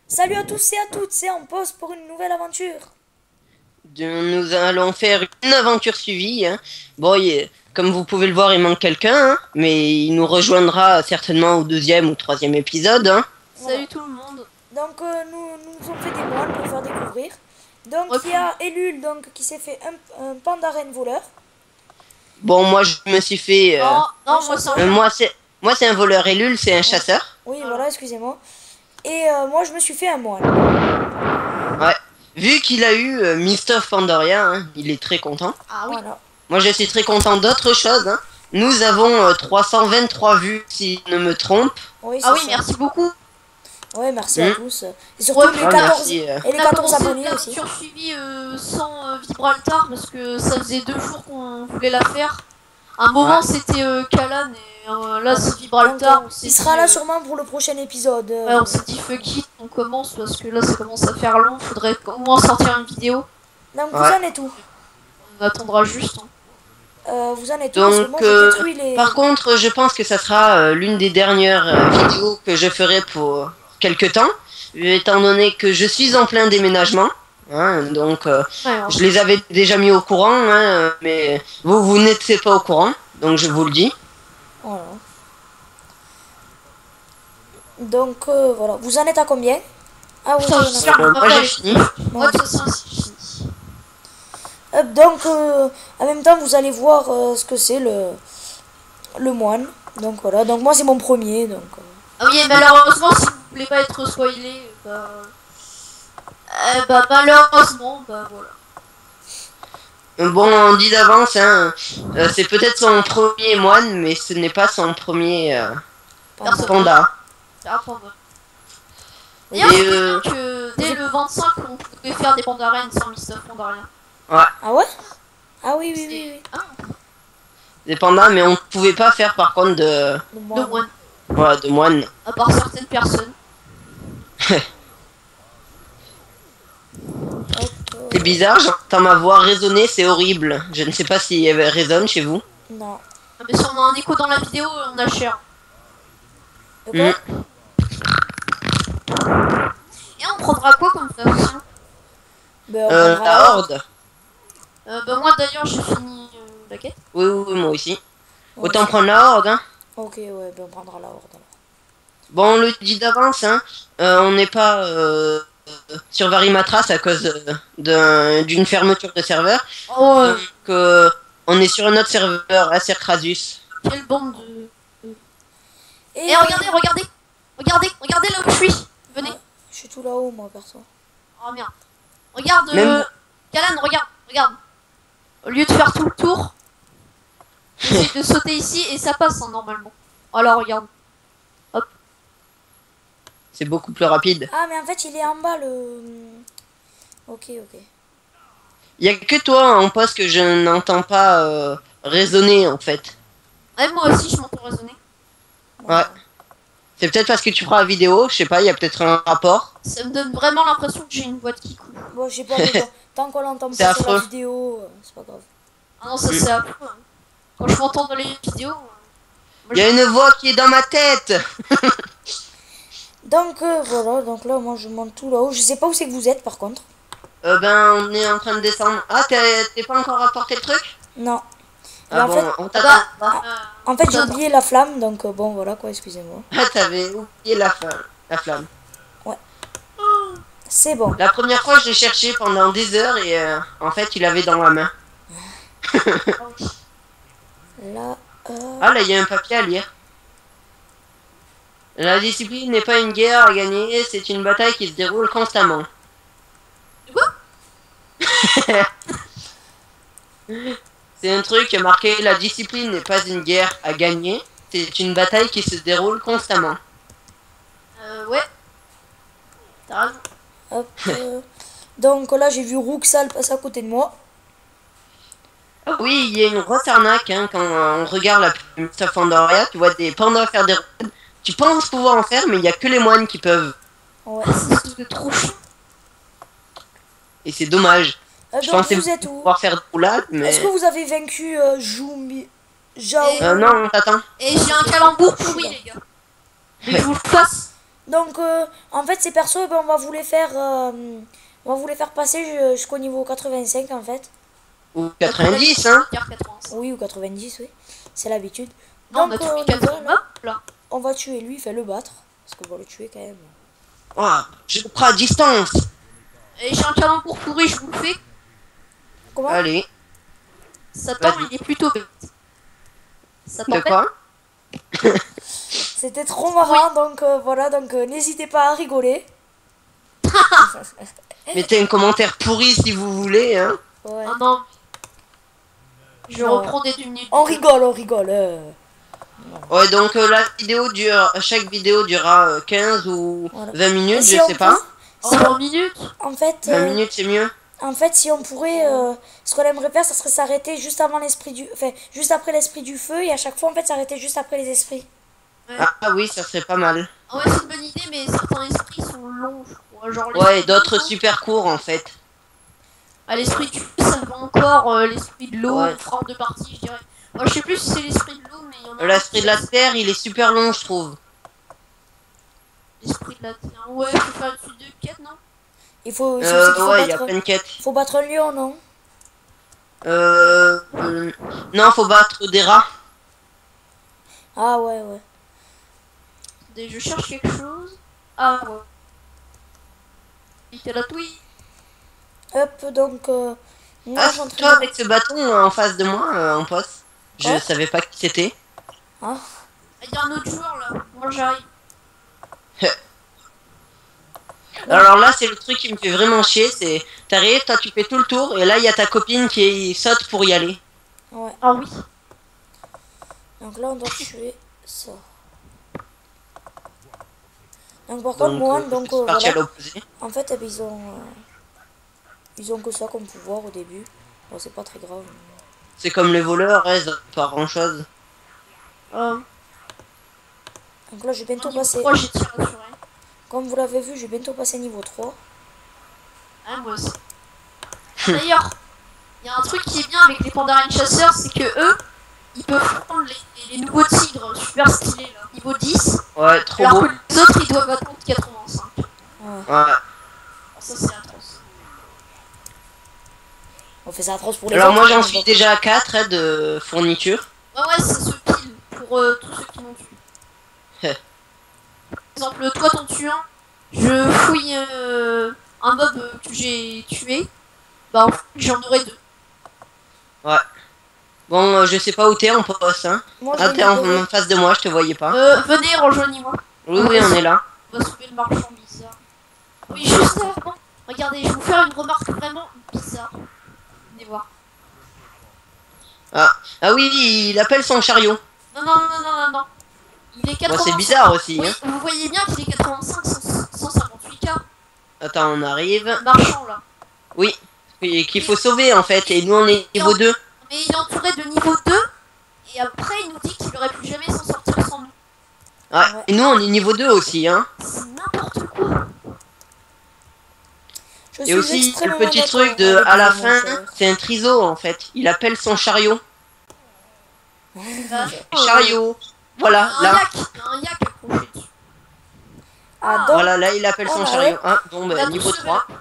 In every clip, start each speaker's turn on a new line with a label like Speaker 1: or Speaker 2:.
Speaker 1: Salut à tous et à toutes, c'est en pause pour une nouvelle aventure.
Speaker 2: Nous allons faire une aventure suivie, hein. Bon, comme vous pouvez le voir, il manque quelqu'un, hein, mais il nous rejoindra certainement au deuxième ou troisième épisode, hein.
Speaker 1: Voilà.
Speaker 3: Salut tout le monde.
Speaker 1: Donc nous avons fait des moines pour faire découvrir. Donc
Speaker 3: Ouais,
Speaker 1: il y a Elul donc, qui s'est fait un pandarène voleur.
Speaker 2: Bon, moi je me suis fait,
Speaker 3: Non,
Speaker 1: Un
Speaker 3: non, moi c'est un
Speaker 1: chasseur.
Speaker 3: chat.
Speaker 2: moi c'est un voleur et Lul c'est un
Speaker 1: Ouais.
Speaker 2: chasseur.
Speaker 1: Oui,
Speaker 3: Voilà.
Speaker 1: voilà, excusez-moi. Et moi je me suis fait un moine.
Speaker 2: Ouais. Vu qu'il a eu Mist of Pandaria, hein, il est très content.
Speaker 3: Ah oui.
Speaker 1: Voilà.
Speaker 2: Moi je suis très content d'autre chose, hein. Nous avons 323 vues, si je ne me trompe.
Speaker 1: Oui,
Speaker 3: Ah
Speaker 1: c'est
Speaker 3: oui,
Speaker 1: ça.
Speaker 3: merci beaucoup.
Speaker 1: Ouais, merci à
Speaker 2: Hmm.
Speaker 1: tous. Et surtout
Speaker 3: Ouais,
Speaker 1: les
Speaker 2: Ah,
Speaker 1: 14,
Speaker 2: merci.
Speaker 1: et les
Speaker 3: On a
Speaker 1: 14
Speaker 3: commencé
Speaker 1: abonnés aussi.
Speaker 3: l'aventure suivie sans Vibraltar parce que ça faisait 2 jours qu'on voulait la faire. À un moment
Speaker 2: Ouais.
Speaker 3: c'était Kalan et là c'est Gibraltar.
Speaker 1: Donc,
Speaker 3: On s'est
Speaker 1: il sera
Speaker 3: dit,
Speaker 1: là sûrement pour le prochain épisode.
Speaker 3: ouais, on s'est dit fuck it, on commence parce que là ça commence à faire long. Faudrait au moins sortir une vidéo.
Speaker 1: Donc vous
Speaker 2: Ouais.
Speaker 1: en êtes où?
Speaker 3: On attendra juste, hein.
Speaker 1: Vous en êtes où? Parce que moi
Speaker 2: Donc,
Speaker 1: j'ai détruit les...
Speaker 2: par contre, je pense que ça sera l'une des dernières vidéos que je ferai pour quelque temps, étant donné que je suis en plein déménagement. Hein, donc,
Speaker 3: Ouais, alors,
Speaker 2: je les avais déjà mis au courant, hein, mais vous n'étiez pas au courant, donc je vous le dis.
Speaker 1: Voilà. Donc voilà. Vous en êtes à combien? Ah oui,
Speaker 3: putain,
Speaker 1: oui,
Speaker 3: j'espère qu'on va
Speaker 2: Moi,
Speaker 3: faire
Speaker 2: j'ai
Speaker 3: les
Speaker 2: fini.
Speaker 3: Moi de toute façon c'est fini.
Speaker 1: Donc en même temps vous allez voir ce que c'est le moine. Donc voilà. Donc moi c'est mon premier. Donc
Speaker 3: Ah oui, et malheureusement, si vous voulez pas être spoilé, bah malheureusement, bah voilà.
Speaker 2: Bon, on dit d'avance, hein, c'est peut-être son premier moine, mais ce n'est pas son premier
Speaker 3: Personne.
Speaker 2: panda.
Speaker 3: C'est à prendre.
Speaker 1: oui.
Speaker 3: D'ailleurs,
Speaker 2: Et,
Speaker 3: je sais bien que dès le 25, on pouvait faire des pandarènes sans Mr. Pandarien.
Speaker 1: Ah ouais? Ah oui oui oui. Oui.
Speaker 3: Ah,
Speaker 2: des pandas, mais on ne pouvait pas faire par contre
Speaker 1: Le
Speaker 3: de
Speaker 1: moine.
Speaker 3: moine,
Speaker 2: voilà, de moine.
Speaker 3: à part certaines personnes.
Speaker 1: Hop,
Speaker 2: C'est bizarre, j'entends ma voix résonner, c'est horrible. Je ne sais pas si elle résonne chez vous.
Speaker 1: non.
Speaker 3: Ah, mais si on a un écho dans la vidéo, on a cher.
Speaker 1: De quoi?
Speaker 3: Et on prendra quoi comme faction?
Speaker 1: Ben, on prendra
Speaker 2: La horde.
Speaker 3: Bah moi d'ailleurs, j'ai fini la quête.
Speaker 2: Oui, oui, oui, moi aussi.
Speaker 1: Moi
Speaker 2: Autant
Speaker 1: aussi.
Speaker 2: prendre la horde, hein.
Speaker 1: Ok ouais, ben on prendra la horde alors.
Speaker 2: Bon, on le dit d'avance, hein. On n'est pas sur Varimatras à cause d'une fermeture de serveur.
Speaker 3: Oh,
Speaker 2: Donc, on est sur un autre serveur, Acer Crasus.
Speaker 3: quelle bande de...
Speaker 1: Et
Speaker 3: Et regardez, regardez, regardez là où je suis. Venez.
Speaker 1: je suis tout là-haut moi perso.
Speaker 3: Oh merde. Regarde,
Speaker 2: Même-
Speaker 3: Kalan, regarde. Au lieu de faire tout le tour, j'essaie de sauter ici et ça passe hein, normalement. Alors regarde.
Speaker 2: C'est beaucoup plus rapide.
Speaker 1: Ah mais en fait il est en bas le... Ok ok.
Speaker 2: Il y a que toi en poste que je n'entends pas résonner en fait.
Speaker 3: Ouais, moi aussi je m'entends raisonner.
Speaker 2: Ouais. C'est peut-être parce que tu feras la vidéo, je sais pas, il y a peut-être un rapport.
Speaker 3: Ça me donne vraiment l'impression que j'ai une voix qui coule.
Speaker 1: Bon je sais pas mais bon, tant qu'on l'entend
Speaker 2: C'est
Speaker 1: pas sur la
Speaker 2: affreux.
Speaker 1: vidéo, c'est pas grave.
Speaker 3: Ah non, ça c'est affreux. Hein. Quand je m'entends dans les vidéos. Moi,
Speaker 2: Il y a une voix qui est dans ma tête.
Speaker 1: Donc voilà, donc là moi je monte tout là-haut. Je sais pas où c'est que vous êtes par contre.
Speaker 2: Ben, on est en train de descendre. Ah, t'es pas encore apporté le truc?
Speaker 1: Non. Mais
Speaker 2: Ah
Speaker 1: en
Speaker 2: bon,
Speaker 1: fait,
Speaker 2: on
Speaker 3: Ah
Speaker 2: t'attend.
Speaker 3: bah,
Speaker 1: en fait j'ai
Speaker 3: attends.
Speaker 1: oublié la flamme donc bon voilà quoi, excusez-moi.
Speaker 2: Ah, t'avais oublié la flamme.
Speaker 1: C'est bon.
Speaker 2: La première fois, je l'ai cherché pendant des heures et en fait, il avait dans la main.
Speaker 1: Là,
Speaker 2: Ah, là, il y a un papier à lire. La discipline n'est pas une guerre à gagner, c'est une bataille qui se déroule constamment.
Speaker 3: Quoi?
Speaker 2: C'est un truc marqué, la discipline n'est pas une guerre à gagner, c'est une bataille qui se déroule constamment.
Speaker 3: Ouais. T'as raison.
Speaker 1: hop. Donc là j'ai vu Ruxal passer à côté de moi.
Speaker 2: Ah oui, il y a une grosse arnaque hein, quand on regarde la pub de Fandoria, tu vois des pandas faire des roulades. Tu penses pouvoir en faire, mais il n'y a que les moines qui peuvent.
Speaker 1: Ouais.
Speaker 3: C'est trop chiant.
Speaker 2: Et c'est dommage. Je
Speaker 1: Donc
Speaker 2: pensais
Speaker 1: vous êtes où?
Speaker 2: pouvoir faire des roulades, mais...
Speaker 1: Est-ce que vous avez vaincu Jumi... Jao?
Speaker 3: Et-
Speaker 2: Non, on t'attend.
Speaker 3: Et j'ai un calembour pourri, les gars. Mais je vous le fasse.
Speaker 1: Donc, en fait, ces persos, eh ben, on va vous les faire passer jusqu'au niveau 85, en fait.
Speaker 2: Ou 90, hein.
Speaker 3: 85.
Speaker 1: Oui, ou 90, oui. C'est l'habitude.
Speaker 3: Non, on
Speaker 1: Donc,
Speaker 3: a tous les
Speaker 1: on y va,
Speaker 3: 4
Speaker 1: là.
Speaker 3: là.
Speaker 1: On va tuer lui, fait le battre. Parce qu'on va le tuer quand même.
Speaker 2: Oh, je le prends à distance.
Speaker 3: Et j'ai un canon pour pourri, je vous le fais.
Speaker 1: Comment?
Speaker 2: Allez,
Speaker 3: Satan,
Speaker 2: Vas-y.
Speaker 3: il est plutôt bête. Ça
Speaker 2: de
Speaker 3: t'embête?
Speaker 2: quoi?
Speaker 1: C'était trop marrant, donc voilà, donc n'hésitez pas à rigoler.
Speaker 2: Mettez un commentaire pourri si vous voulez, hein.
Speaker 1: Ouais.
Speaker 3: Ah non. Je
Speaker 1: Non.
Speaker 3: reprends des 2 minutes.
Speaker 1: On rigole, on rigole.
Speaker 2: Ouais, donc la vidéo dure, chaque vidéo durera 15 ou
Speaker 1: Voilà.
Speaker 2: 20 minutes,
Speaker 1: Et si
Speaker 2: je
Speaker 1: on
Speaker 2: sais pas.
Speaker 3: En
Speaker 1: Si
Speaker 3: 20 minutes.
Speaker 1: En fait,
Speaker 2: 20 minutes, c'est mieux.
Speaker 1: si on pourrait, ce qu'on aimerait faire, ça serait s'arrêter juste avant l'esprit du, enfin, juste après l'esprit du feu, et à chaque fois, en fait, s'arrêter juste après les esprits.
Speaker 2: Ah oui, ça serait pas mal.
Speaker 3: Ah ouais, c'est une bonne idée, mais certains esprits sont longs, je crois. Genre
Speaker 2: Ouais,
Speaker 3: l'esprit
Speaker 2: d'autres
Speaker 3: de l'eau,
Speaker 2: super courts en fait.
Speaker 3: Ah, l'esprit du feu, ça va encore. L'esprit de l'eau,
Speaker 2: Ouais.
Speaker 3: on fera en 2 parties, je dirais. Moi, je sais plus si c'est l'esprit de l'eau, mais il y en a un
Speaker 2: L'esprit
Speaker 3: qui-
Speaker 2: de la terre, il est super long, je trouve.
Speaker 3: L'esprit de la terre. Ouais, faut faire une suite de quêtes, non?
Speaker 1: Il faut, c'est aussi qu'il faut
Speaker 2: Ouais, il y a
Speaker 1: battre,
Speaker 2: plein de quêtes.
Speaker 1: faut battre un lion, non?
Speaker 2: Non, faut battre des rats.
Speaker 1: Ah ouais, ouais.
Speaker 3: Attendez, je cherche quelque chose. Ah ouais. Il était là, oui.
Speaker 1: Hop, donc, moi,
Speaker 2: Ah,
Speaker 1: je suis en
Speaker 2: c'est
Speaker 1: train
Speaker 2: toi
Speaker 1: de...
Speaker 2: avec ce bâton en face de moi, en poste. Je
Speaker 1: Quoi
Speaker 2: savais pas qui c'était.
Speaker 1: Ah,
Speaker 3: Il y a un autre joueur là. Moi, j'arrive.
Speaker 2: Alors là, c'est le truc qui me fait vraiment chier, c'est t'arrives, toi tu fais tout le tour, et là il y a ta copine qui saute pour y aller.
Speaker 1: ouais.
Speaker 3: Ah oui.
Speaker 1: Donc là, on doit tuer ça. Donc par contre,
Speaker 2: Donc,
Speaker 1: moi,
Speaker 2: je
Speaker 1: donc,
Speaker 2: suis parti à
Speaker 1: voilà.
Speaker 2: l'opposé.
Speaker 1: En fait, eh ben, ils ont que ça comme pouvoir au début. Bon, c'est pas très grave.
Speaker 2: C'est comme les voleurs, ils ont pas grand chose.
Speaker 3: Euh,
Speaker 1: Donc là, je vais bientôt
Speaker 3: niveau
Speaker 1: passer...
Speaker 3: 3, j'ai tiré sur elle.
Speaker 1: Comme vous l'avez vu, je vais bientôt passer niveau 3.
Speaker 3: Ah, moi aussi. D'ailleurs, il y a un truc qui est bien avec les pandarines chasseurs, c'est que eux, ils peuvent prendre les nouveaux tigres super stylés là, niveau 10,
Speaker 2: Ouais, trop
Speaker 3: alors
Speaker 2: beau.
Speaker 3: que les autres ils doivent attendre 85.
Speaker 1: Ouais.
Speaker 2: Ouais.
Speaker 3: Alors ça c'est atroce.
Speaker 1: On fait ça atroce pour les
Speaker 2: Alors
Speaker 1: autres.
Speaker 2: moi j'en
Speaker 1: hein,
Speaker 2: suis
Speaker 1: donc.
Speaker 2: déjà à 4 de fourniture.
Speaker 3: Ouais, c'est ce pile pour tous ceux qui m'ont tué. Par exemple, toi t'en tues un, je fouille un mob que j'ai tué, bah en fait, j'en aurai 2.
Speaker 2: Bon, je sais pas où t'es en poste, hein.
Speaker 1: Moi, je
Speaker 2: Ah,
Speaker 1: vais
Speaker 2: t'es
Speaker 1: libérer.
Speaker 2: en face de moi, je te voyais pas.
Speaker 3: Venez, rejoignez-moi.
Speaker 2: Oui, oui, on est là.
Speaker 3: On va sauver le marchand bizarre. Oui, juste avant, regardez, je vais vous faire une remarque vraiment bizarre. Venez voir.
Speaker 2: Ah oui, il appelle son chariot.
Speaker 3: Non, non, non, non, non, non. Il est
Speaker 2: Bon,
Speaker 3: 85.
Speaker 2: c'est bizarre aussi,
Speaker 3: Oui,
Speaker 2: hein.
Speaker 3: vous voyez bien qu'il est 85, 158K.
Speaker 2: Attends, on arrive.
Speaker 3: Marchand là.
Speaker 2: Oui, et qu'il faut sauver en fait, et nous on est niveau 2.
Speaker 3: Mais il est entouré de niveau 2. Et après, il nous dit qu'il aurait pu jamais s'en sortir sans nous.
Speaker 2: Ouais, et nous on est niveau 2 aussi, hein.
Speaker 3: C'est n'importe quoi.
Speaker 1: Je
Speaker 2: Et
Speaker 1: suis
Speaker 2: aussi, le
Speaker 1: extrêmement
Speaker 2: petit
Speaker 1: d'accord
Speaker 2: truc de
Speaker 1: avec
Speaker 2: à la
Speaker 1: vous, mon
Speaker 2: fin,
Speaker 1: cher.
Speaker 2: c'est un triso en fait. Il appelle son chariot. Chariot. Voilà,
Speaker 3: Il y a un
Speaker 2: là.
Speaker 3: yak. Il y a un yak accroché dessus.
Speaker 1: Ah, donc,
Speaker 2: Voilà, là il appelle
Speaker 1: on
Speaker 2: son
Speaker 1: a
Speaker 2: chariot. Ah, bon,
Speaker 3: On a
Speaker 2: bah,
Speaker 3: tous
Speaker 2: niveau
Speaker 3: levé.
Speaker 2: 3.
Speaker 1: donc,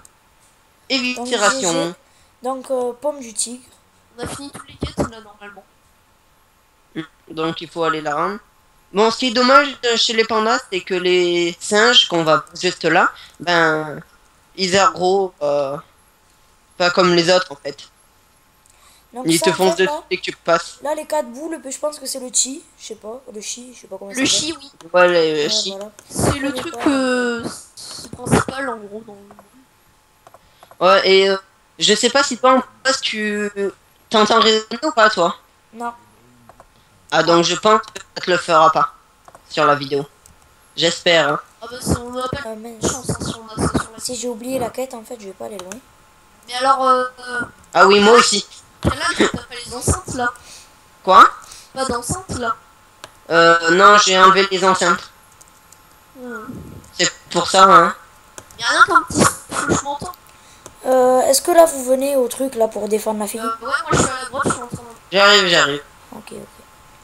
Speaker 2: Évitation.
Speaker 1: GG. Donc, pomme du tigre.
Speaker 3: On a fini toutes les quêtes là normalement.
Speaker 2: Donc il faut aller là. Hein. Bon, ce qui est dommage chez les pandas, c'est que les singes qu'on va juste là, ben, ils aggro pas comme les autres en fait.
Speaker 1: Donc,
Speaker 2: Ils
Speaker 1: ça,
Speaker 2: te
Speaker 1: en
Speaker 2: foncent
Speaker 1: fait,
Speaker 2: dessus dès que tu passes.
Speaker 1: là, les 4 boules, je pense que c'est le chi. Je sais pas. Le chi, je sais pas comment ça
Speaker 3: Le
Speaker 1: s'appelle.
Speaker 3: chi, oui.
Speaker 2: Ouais, les
Speaker 1: Ouais,
Speaker 2: chi.
Speaker 1: voilà.
Speaker 3: C'est le
Speaker 1: connais
Speaker 3: truc
Speaker 1: pas.
Speaker 3: c'est principal en gros dans le...
Speaker 2: Ouais, et je sais pas si toi en face tu t'entends résonner ou pas toi.
Speaker 1: Non.
Speaker 2: Ah donc je pense que ça te le fera pas sur la vidéo. J'espère. Hein.
Speaker 3: Ah bah ça, on n'a pas
Speaker 1: Mince.
Speaker 3: de chance hein, si on a ça sur la...
Speaker 1: Si j'ai oublié la quête, en fait, je vais pas aller loin.
Speaker 3: Mais alors,
Speaker 2: Ah oui, moi aussi.
Speaker 3: là, t'as pas les enceintes là?
Speaker 2: Quoi?
Speaker 3: Pas d'enceinte là?
Speaker 2: Non, j'ai enlevé les enceintes. C'est pour ça, hein.
Speaker 3: Y'a rien qu'un petit feu, je m'entends.
Speaker 1: Est-ce que là, vous venez au truc, là, pour défendre la fille?
Speaker 3: Ouais, moi je suis à la droite, je suis en train de...
Speaker 2: J'arrive, j'arrive.
Speaker 1: Ok, ok.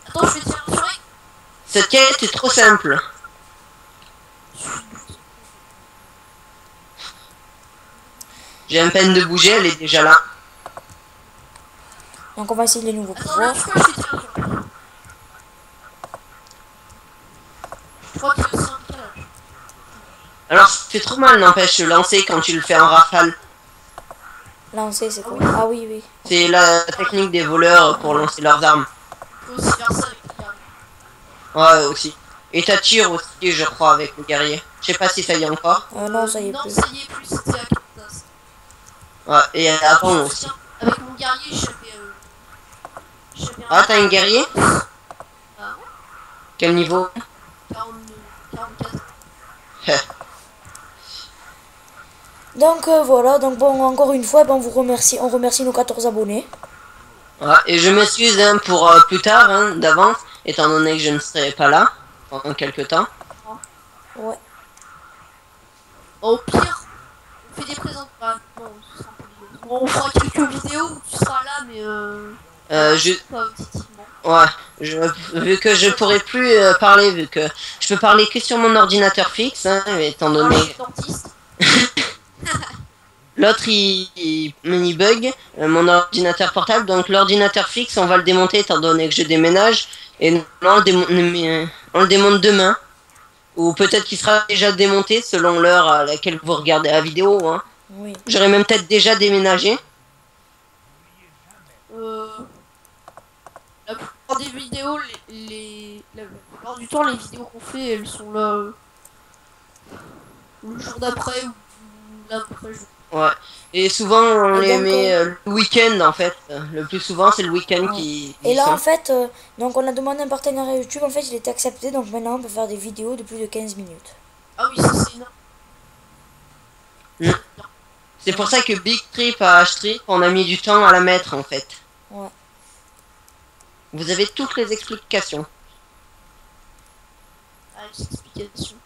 Speaker 3: Attends, je vais tirer sur elle.
Speaker 2: Cette quête est trop simple.
Speaker 3: Je suis
Speaker 2: J'ai à peine de bouger, elle est déjà là.
Speaker 1: Donc on va essayer les nouveaux
Speaker 3: Attends,
Speaker 1: pouvoirs.
Speaker 3: là, pourquoi je suis tiré? Je crois qu'il y a aussi un décalage.
Speaker 2: Alors, ça fait trop mal, n'empêche, le lancer quand tu le fais en rafale.
Speaker 1: Lancer, c'est quoi? Ah oui, oui.
Speaker 2: C'est la technique des voleurs pour lancer leurs armes.
Speaker 3: On peut aussi faire ça avec les guerriers.
Speaker 2: Ouais, aussi. Et t'as tir aussi, je crois, avec le guerrier. Je sais pas si ça y est encore.
Speaker 1: Non, ça y est
Speaker 3: Non,
Speaker 1: plus.
Speaker 3: ça y est plus, c'était à Kansas.
Speaker 2: Ouais, et avant aussi.
Speaker 3: Avec mon guerrier, j'avais
Speaker 2: Ah, t'as un guerrier?
Speaker 3: Ah ouais.
Speaker 2: Quel niveau?
Speaker 3: 44.
Speaker 1: Donc voilà, donc bon, encore une fois, ben, on remercie nos 14 abonnés.
Speaker 2: Ouais, et je m'excuse hein, pour plus tard, hein, d'avance, étant donné que je ne serai pas là pendant quelques temps.
Speaker 1: Ouais.
Speaker 3: Au pire, on fait des présents. Ah, non, ce sera un peu vidéo. Bon, on fera quelques vidéos où tu seras là, mais pas auditivement.
Speaker 2: Ouais, vu que je pourrais plus parler, vu que je peux parler que sur mon ordinateur fixe, hein, étant
Speaker 3: Ah, je
Speaker 2: donné
Speaker 3: suis dentiste.
Speaker 2: l'autre il bug mon ordinateur portable, donc l'ordinateur fixe on va le démonter étant donné que je déménage et non, on le démonte demain ou peut-être qu'il sera déjà démonté selon l'heure à laquelle vous regardez la vidéo. Hein.
Speaker 1: Oui.
Speaker 2: J'aurais même peut-être déjà déménagé.
Speaker 3: La plupart des vidéos, la plupart du temps, les vidéos qu'on fait, elles sont là le jour d'après ou l'après jour.
Speaker 2: Ouais. Et souvent on
Speaker 1: Et
Speaker 2: les
Speaker 1: donc,
Speaker 2: met le week-end en fait. Le plus souvent c'est le week-end
Speaker 1: Ouais.
Speaker 2: qui
Speaker 1: Et là,
Speaker 2: sont.
Speaker 1: en fait, donc on a demandé un partenariat YouTube. En fait, il était accepté. Donc maintenant, on peut faire des vidéos de plus de 15 minutes.
Speaker 3: Ah oui, ça c'est énorme.
Speaker 2: C'est pour ça que Big Trip à H-Trip, on a mis du temps à la mettre en fait.
Speaker 1: Ouais.
Speaker 2: Vous avez toutes les explications.
Speaker 3: Ah, une explication.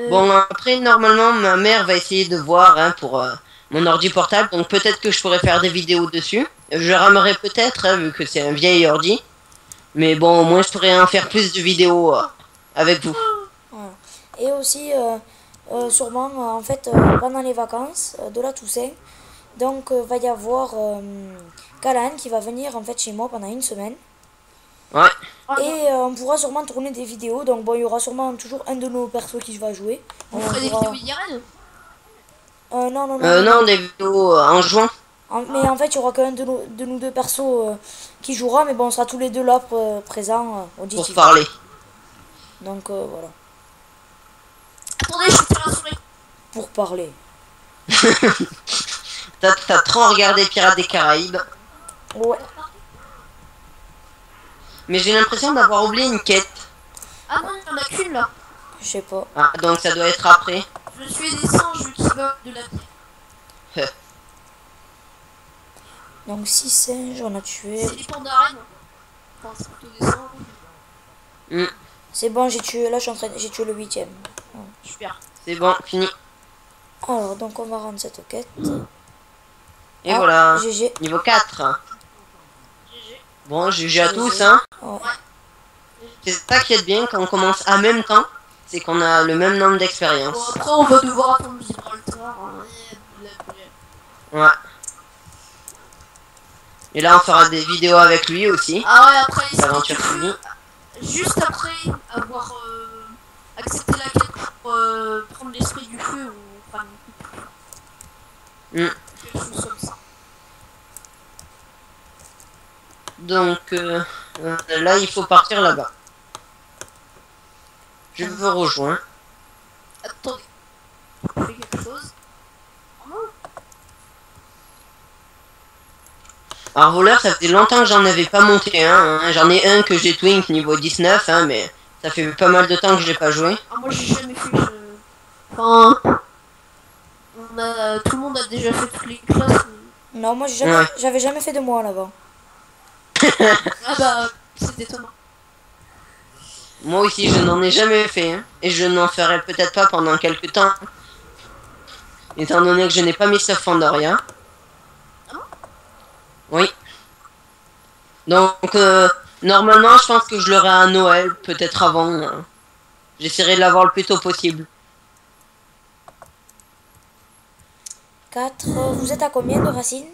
Speaker 2: Bon, après, normalement, ma mère va essayer de voir hein, pour mon ordi portable, donc peut-être que je pourrais faire des vidéos dessus. Je ramerai peut-être, hein, vu que c'est un vieil ordi. Mais bon, au moins, je pourrais en faire plus de vidéos avec vous.
Speaker 1: Voilà. Et aussi, sûrement, en fait, pendant les vacances de la Toussaint, donc va y avoir Calan qui va venir en fait chez moi pendant une semaine.
Speaker 2: Ouais.
Speaker 1: Et on pourra sûrement tourner des vidéos. Donc bon, il y aura sûrement toujours un de nos persos qui va jouer.
Speaker 3: On
Speaker 1: On
Speaker 3: ferait des
Speaker 1: pourra-
Speaker 3: vidéos IRL.
Speaker 1: Non, non, non.
Speaker 2: Non, des vidéos en juin.
Speaker 1: Mais en fait, il y aura qu'un de nous deux persos qui jouera. Mais bon, on sera tous les deux là présents
Speaker 2: Pour
Speaker 1: auditivement.
Speaker 2: parler.
Speaker 1: Donc voilà.
Speaker 3: Attendez, je suis rassuré.
Speaker 1: Pour parler.
Speaker 2: T'as trop regardé Pirates des Caraïbes.
Speaker 1: Ouais.
Speaker 2: Mais j'ai l'impression d'avoir oublié une quête.
Speaker 3: Ah non, il n'y en a qu'une là.
Speaker 1: Je sais pas.
Speaker 2: Ah, donc ça doit être après.
Speaker 3: Je suis des singes qui volent de la bière.
Speaker 1: Donc 6 singes, on a tué.
Speaker 3: C'est des pandarènes. Enfin, c'est plutôt des singes.
Speaker 1: C'est bon, j'ai tué. Là, j'ai tué le 8ème.
Speaker 3: Super.
Speaker 2: C'est bon, fini.
Speaker 1: Alors, donc on va rendre cette quête.
Speaker 2: Et
Speaker 1: Ah,
Speaker 2: voilà.
Speaker 1: GG.
Speaker 2: Niveau 4.
Speaker 3: GG.
Speaker 2: Bon, GG à tous, hein.
Speaker 1: Ouais.
Speaker 2: C'est ça qui est bien quand on commence en même temps. C'est qu'on a le même nombre
Speaker 3: Bon,
Speaker 2: d'expérience.
Speaker 3: après, on va devoir attendre Gibraltar.
Speaker 2: Ouais. Et là, on fera des vidéos avec lui aussi.
Speaker 3: Ah ouais, après, si
Speaker 2: L'aventure
Speaker 3: tu
Speaker 2: finie.
Speaker 3: veux, juste après avoir accepté la quête pour prendre l'esprit du feu, on fera une coupe. Quelque chose comme ça.
Speaker 2: Donc, là, il faut partir là-bas. Je vous rejoins.
Speaker 3: Attendez. Je fais quelque chose.
Speaker 2: Alors, voleur, ça faisait longtemps que j'en avais pas monté un. Hein. J'en ai un que j'ai twink niveau 19, hein, mais ça fait pas mal de temps que je l'ai pas joué.
Speaker 3: Ah, moi, j'ai jamais fait. Enfin. Tout le monde a déjà fait toutes les classes.
Speaker 1: Non, moi,
Speaker 2: Ouais.
Speaker 1: j'avais jamais fait de moi là-bas.
Speaker 3: Ah bah, c'est étonnant.
Speaker 2: Moi aussi, je n'en ai jamais fait. Hein. Et je n'en ferai peut-être pas pendant quelques temps. Étant donné que je n'ai pas mis sauf Pandoria. Oui. Donc, normalement, je pense que je l'aurai à Noël, peut-être avant. Hein. J'essaierai de l'avoir le plus tôt possible.
Speaker 1: 4. Vous êtes à combien de racines?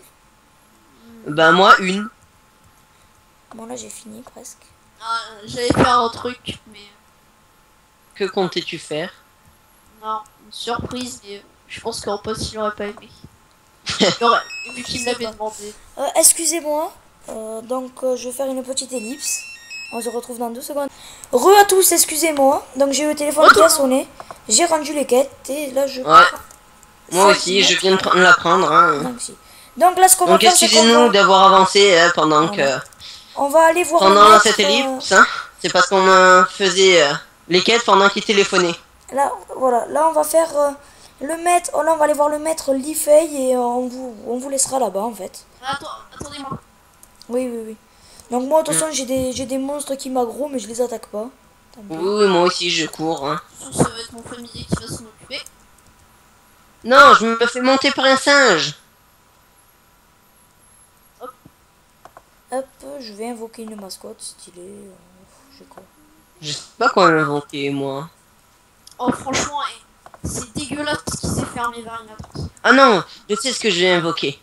Speaker 2: Ben moi, une.
Speaker 1: Bon, là, j'ai fini presque.
Speaker 3: Ah, j'allais faire un truc, mais
Speaker 2: Que comptais-tu faire?
Speaker 3: non, une surprise, mais je pense qu'en poste il aurait pas aimé. Vu qu'il me l'avait demandé.
Speaker 1: Excusez-moi. Donc, je vais faire une petite ellipse. On se retrouve dans 2 secondes. Re à tous, excusez-moi. Donc, j'ai eu le téléphone qui a sonné. J'ai rendu les quêtes et là, je...
Speaker 2: Ouais. Moi aussi, je viens de la prendre. Hein.
Speaker 1: Donc, si. Donc là, ce qu'on va
Speaker 2: Donc
Speaker 1: faire, c'est qu'on
Speaker 2: excusez-nous
Speaker 1: va...
Speaker 2: d'avoir avancé pendant
Speaker 1: Voilà.
Speaker 2: que...
Speaker 1: On va aller voir le
Speaker 2: Pendant
Speaker 1: maître,
Speaker 2: cette ellipse, hein. C'est parce qu'on faisait les quêtes pendant qu'il téléphonait.
Speaker 1: Là, voilà. Là, on va faire le maître... Oh, là, on va aller voir le maître Lifei et on vous laissera là-bas, en fait.
Speaker 3: Attendez-moi.
Speaker 1: Oui, oui, oui. Donc moi, de toute façon, j'ai des monstres qui m'aggro, mais je les attaque pas. Tant pis.
Speaker 2: Oui, moi aussi, je cours. Hein.
Speaker 3: Ça va être mon familier qui va s'en occuper.
Speaker 2: Non, je me fais monter par un singe.
Speaker 1: Hop, je vais invoquer une mascotte stylée. J'ai quoi?
Speaker 2: Je sais pas quoi inventer, moi.
Speaker 3: Oh, franchement, c'est dégueulasse ce qui s'est fermé vers une autre.
Speaker 2: Ah non, je sais ce que je vais invoquer.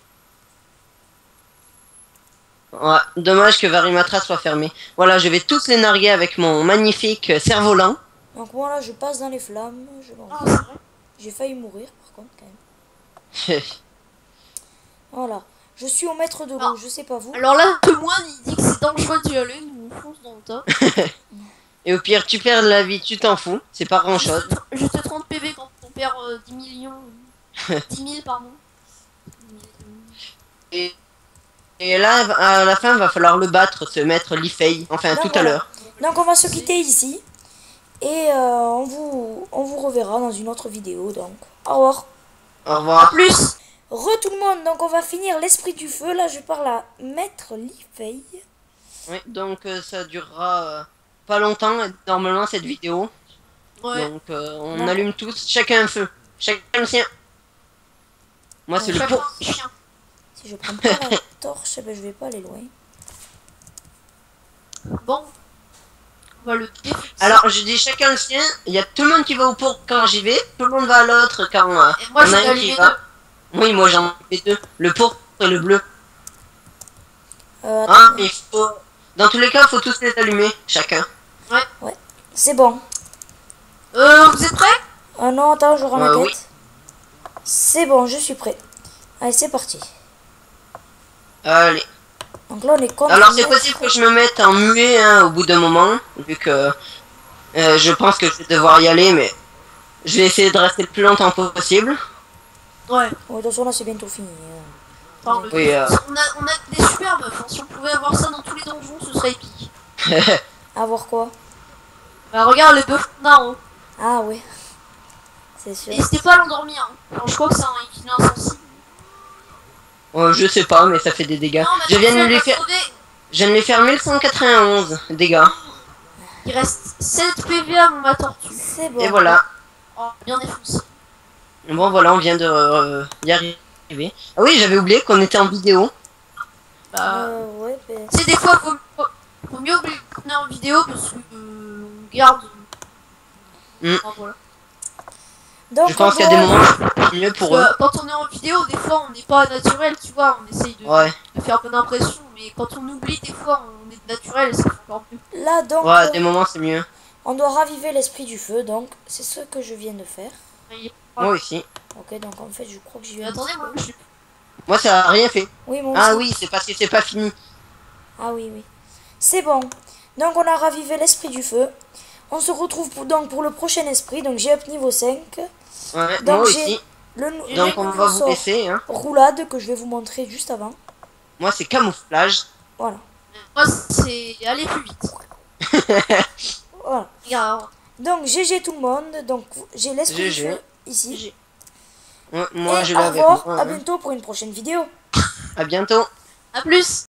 Speaker 2: Ouais, dommage que Varimatra soit fermé. Voilà, je vais tous les narguer avec mon magnifique cerf-volant.
Speaker 1: Donc moi là, je passe dans les flammes.
Speaker 3: Ah, c'est vrai.
Speaker 1: J'ai failli mourir par contre quand même. Voilà. Je suis au maître de l'eau, je sais pas vous.
Speaker 3: Alors là, le moine il dit que c'est dangereux d'y aller, nous on fonce dans le tas.
Speaker 2: Et au pire, tu perds de la vie, tu t'en fous. C'est pas grand chose.
Speaker 3: Juste 30 PV quand on perd 10 millions. 10 000, pardon.
Speaker 2: Et là, à la fin, va falloir le battre, se mettre Lifei. Enfin,
Speaker 1: Donc,
Speaker 2: tout à
Speaker 1: voilà.
Speaker 2: l'heure.
Speaker 1: Donc on va se quitter ici. Et on vous reverra dans une autre vidéo. Donc, au revoir.
Speaker 2: Au revoir.
Speaker 3: Plus.
Speaker 1: Tout le monde, donc on va finir l'esprit du feu. Là, je parle à maître Lifei.
Speaker 2: Oui, donc ça durera pas longtemps, normalement, cette vidéo.
Speaker 3: Ouais.
Speaker 2: Donc on allume tous, chacun un feu. Chacun le sien. Moi, c'est le
Speaker 3: Chacun
Speaker 2: pot.
Speaker 3: un chien.
Speaker 1: Si je prends pas la torche, ben, je vais pas aller loin.
Speaker 3: Bon. On va le défoncer.
Speaker 2: Alors, je dis chacun le sien. Il y a tout le monde qui va au pot quand j'y vais. Tout le monde va à l'autre quand
Speaker 3: Et moi,
Speaker 2: on
Speaker 3: j'en
Speaker 2: a
Speaker 3: ai
Speaker 2: un
Speaker 3: allumé
Speaker 2: qui
Speaker 3: deux.
Speaker 2: va. Oui, moi j'en ai 2. Le pourpre et le bleu. Hein,
Speaker 1: Attendez.
Speaker 2: il faut... Dans tous les cas, il faut tous les allumer, chacun.
Speaker 1: C'est bon.
Speaker 3: Vous êtes prêts?
Speaker 1: Ah non, attends, je rends la quête.
Speaker 2: Oui.
Speaker 1: C'est bon, je suis prêt. Allez, c'est parti.
Speaker 2: Allez.
Speaker 1: Donc là, on est contre.
Speaker 2: Alors, c'est possible que je me mette en muet hein, au bout d'un moment, vu que je pense que je vais devoir y aller, mais je vais essayer de rester le plus longtemps possible.
Speaker 3: Ouais.
Speaker 1: Ouais, de toute façon, là, c'est bientôt fini.
Speaker 3: Enfin,
Speaker 2: Oui,
Speaker 3: on a des super meufs. Hein. Si on pouvait avoir ça dans tous les donjons, ce serait épique.
Speaker 1: À voir quoi?
Speaker 3: Bah, regarde les bœufs qu'on a en haut.
Speaker 1: Ah, oui. C'est sûr.
Speaker 3: N'hésitez pas à l'endormir. Hein. Alors, je crois que c'est un équilibre insensible.
Speaker 2: Je sais pas, mais ça fait des dégâts.
Speaker 3: Non, mais
Speaker 2: Je viens de
Speaker 3: attention,
Speaker 2: lui
Speaker 3: elle va
Speaker 2: faire...
Speaker 3: crever.
Speaker 2: Je viens de lui faire 1191 dégâts.
Speaker 3: Il reste 7 PV à ma tortue.
Speaker 1: C'est bon.
Speaker 2: Et voilà.
Speaker 3: Oh, bien défoncé.
Speaker 2: Bon, voilà, on vient de y arriver. Ah oui, j'avais oublié qu'on était en vidéo.
Speaker 3: Bah,
Speaker 1: Ouais, ben...
Speaker 3: tu sais, des fois, faut mieux oublier qu'on est en vidéo parce que on garde. Ah, voilà.
Speaker 1: Donc,
Speaker 2: Je pense
Speaker 1: on
Speaker 2: qu'il y a des
Speaker 1: doit-
Speaker 2: moments c'est mieux pour eux.
Speaker 3: Parce que quand on est en vidéo, des fois, on n'est pas naturel, tu vois. On essaye
Speaker 2: Ouais.
Speaker 3: de faire bonne impression, mais quand on oublie, des fois, on est naturel, c'est encore mieux.
Speaker 1: Là, donc,
Speaker 2: Ouais, des moments c'est mieux.
Speaker 1: on doit raviver l'esprit du feu. Donc, c'est ce que je viens de faire.
Speaker 2: Moi aussi.
Speaker 1: Ok, donc en fait, je crois que j'y
Speaker 3: Mais
Speaker 1: vais.
Speaker 3: attendez, moi, je suis.
Speaker 2: Moi ça a rien fait.
Speaker 1: Oui, moi
Speaker 2: Ah
Speaker 1: aussi.
Speaker 2: oui, c'est parce que c'est pas fini.
Speaker 1: Ah oui, oui. C'est bon. Donc, on a ravivé l'esprit du feu. On se retrouve donc pour le prochain esprit. Donc, j'ai up niveau 5.
Speaker 2: Ouais,
Speaker 1: Donc,
Speaker 2: moi
Speaker 1: j'ai
Speaker 2: aussi.
Speaker 1: le
Speaker 2: Donc on va vous
Speaker 1: sort
Speaker 2: laisser. Hein.
Speaker 1: roulade que je vais vous montrer juste avant.
Speaker 2: Moi c'est camouflage.
Speaker 1: Voilà.
Speaker 3: Moi, c'est aller plus vite.
Speaker 1: Voilà.
Speaker 3: Regarde.
Speaker 1: Donc, GG tout le monde. Donc, j'ai l'esprit du
Speaker 2: GG.
Speaker 1: feu ici.
Speaker 2: Ouais, moi
Speaker 1: Et
Speaker 2: je
Speaker 1: au
Speaker 2: l'ai avec
Speaker 1: revoir.
Speaker 2: moi.
Speaker 1: À
Speaker 2: Hein.
Speaker 1: bientôt pour une prochaine vidéo.
Speaker 2: À bientôt.
Speaker 3: À plus.